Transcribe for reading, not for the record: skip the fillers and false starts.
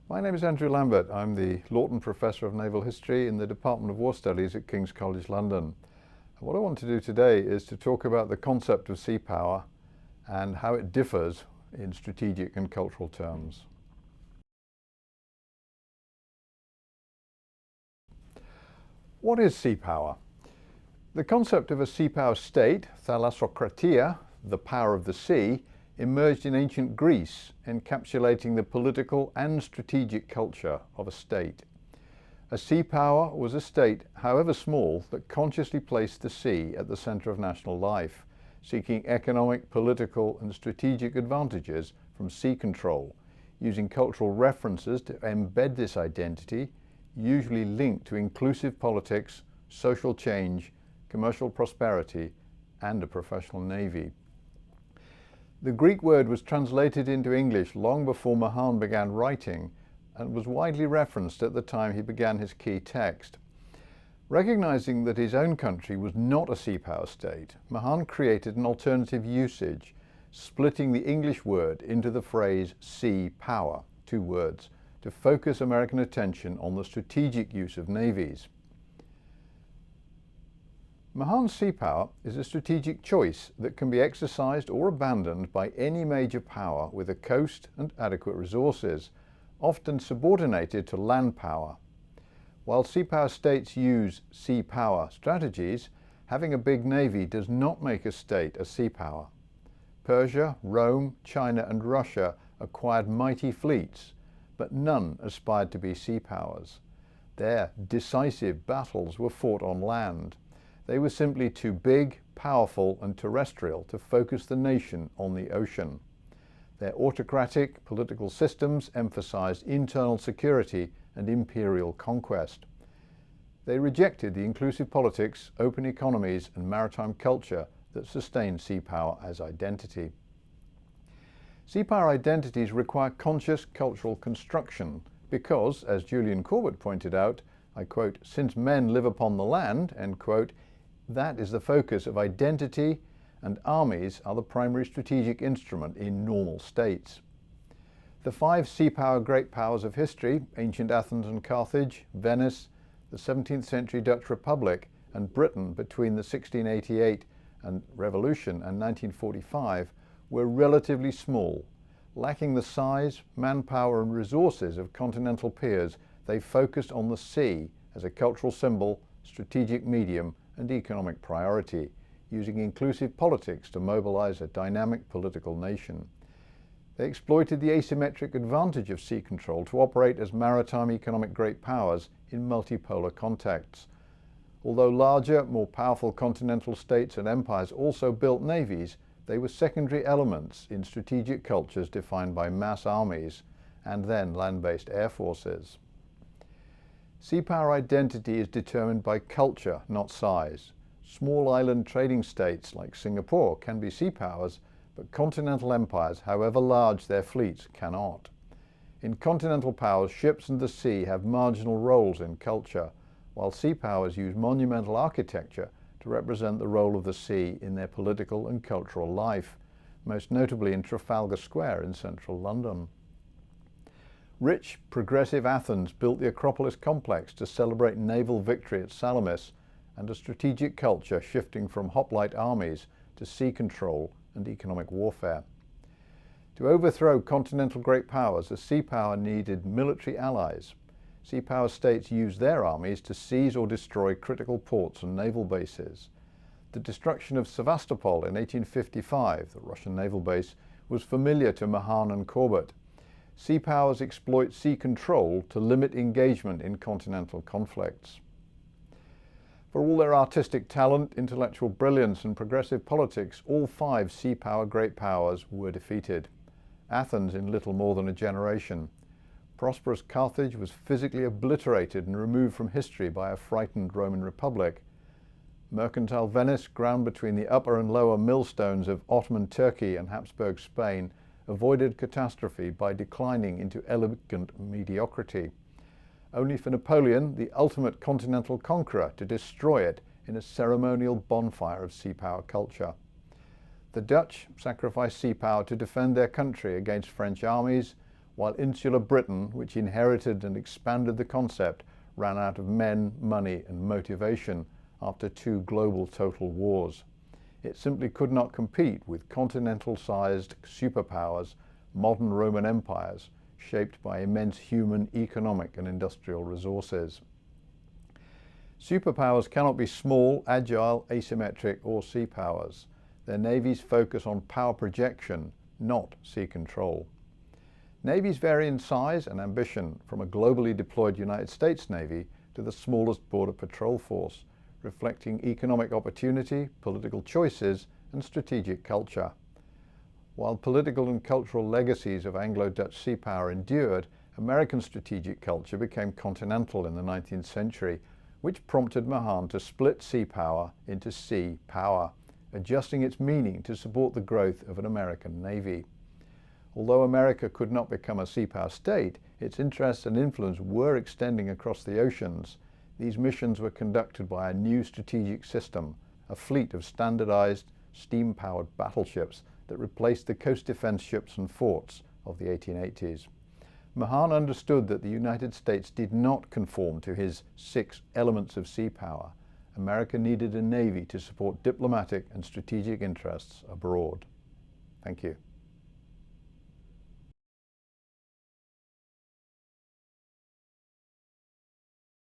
My name is Andrew Lambert. I'm the Lawton Professor of Naval History in the Department of War Studies at King's College London. What I want to do today is to talk about the concept of sea power and how it differs in strategic and cultural terms. What is sea power? The concept of a sea power state, thalassokratia, the power of the sea, emerged in ancient Greece, encapsulating the political and strategic culture of a state. A sea power was a state, however small, that consciously placed the sea at the center of national life, seeking economic, political, and strategic advantages from sea control, using cultural references to embed this identity, usually linked to inclusive politics, social change, commercial prosperity, and a professional navy. The Greek word was translated into English long before Mahan began writing and was widely referenced at the time he began his key text. Recognizing that his own country was not a sea power state, Mahan created an alternative usage, splitting the English word into the phrase sea power, two words, to focus American attention on the strategic use of navies. Mahan's sea power is a strategic choice that can be exercised or abandoned by any major power with a coast and adequate resources, often subordinated to land power. While sea power states use sea power strategies, having a big navy does not make a state a sea power. Persia, Rome, China, and Russia acquired mighty fleets, but none aspired to be sea powers. Their decisive battles were fought on land. They were simply too big, powerful, and terrestrial to focus the nation on the ocean. Their autocratic political systems emphasized internal security and imperial conquest. They rejected the inclusive politics, open economies, and maritime culture that sustained sea power as identity. Sea power identities require conscious cultural construction because, as Julian Corbett pointed out, I quote, "Since men live upon the land," end quote, that is the focus of identity, and armies are the primary strategic instrument in normal states. The five sea power great powers of history, ancient Athens and Carthage, Venice, the 17th century Dutch Republic, and Britain between the 1688 and Revolution and 1945, were relatively small. Lacking the size, manpower, and resources of continental peers, they focused on the sea as a cultural symbol, strategic medium, and economic priority, using inclusive politics to mobilize a dynamic political nation. They exploited the asymmetric advantage of sea control to operate as maritime economic great powers in multipolar contexts. Although larger, more powerful continental states and empires also built navies, they were secondary elements in strategic cultures defined by mass armies and then land-based air forces. Sea power identity is determined by culture, not size. Small island trading states like Singapore can be sea powers, but continental empires, however large their fleets, cannot. In continental powers, ships and the sea have marginal roles in culture, while sea powers use monumental architecture to represent the role of the sea in their political and cultural life, most notably in Trafalgar Square in central London. Rich, progressive Athens built the Acropolis complex to celebrate naval victory at Salamis and a strategic culture shifting from hoplite armies to sea control and economic warfare. To overthrow continental great powers, a sea power needed military allies. Sea power states used their armies to seize or destroy critical ports and naval bases. The destruction of Sevastopol in 1855, the Russian naval base, was familiar to Mahan and Corbett. Sea powers exploit sea control to limit engagement in continental conflicts. For all their artistic talent, intellectual brilliance, and progressive politics, all five sea power great powers were defeated. Athens in little more than a generation. Prosperous Carthage was physically obliterated and removed from history by a frightened Roman Republic. Mercantile Venice, ground between the upper and lower millstones of Ottoman Turkey and Habsburg Spain, avoided catastrophe by declining into elegant mediocrity, only for Napoleon, the ultimate continental conqueror, to destroy it in a ceremonial bonfire of sea power culture. The Dutch sacrificed sea power to defend their country against French armies, while insular Britain, which inherited and expanded the concept, ran out of men, money and motivation after 2 global total wars. It simply could not compete with continental-sized superpowers, modern Roman empires, shaped by immense human, economic and industrial resources. Superpowers cannot be small, agile, asymmetric or sea powers. Their navies focus on power projection, not sea control. Navies vary in size and ambition, from a globally deployed United States Navy to the smallest border patrol force, reflecting economic opportunity, political choices and strategic culture. While political and cultural legacies of Anglo-Dutch sea power endured, American strategic culture became continental in the 19th century, which prompted Mahan to split sea power into sea power, adjusting its meaning to support the growth of an American navy. Although America could not become a sea power state, its interests and influence were extending across the oceans. These missions were conducted by a new strategic system, a fleet of standardized, steam-powered battleships that replaced the coast defense ships and forts of the 1880s. Mahan understood that the United States did not conform to his 6 elements of sea power. America needed a navy to support diplomatic and strategic interests abroad. Thank you.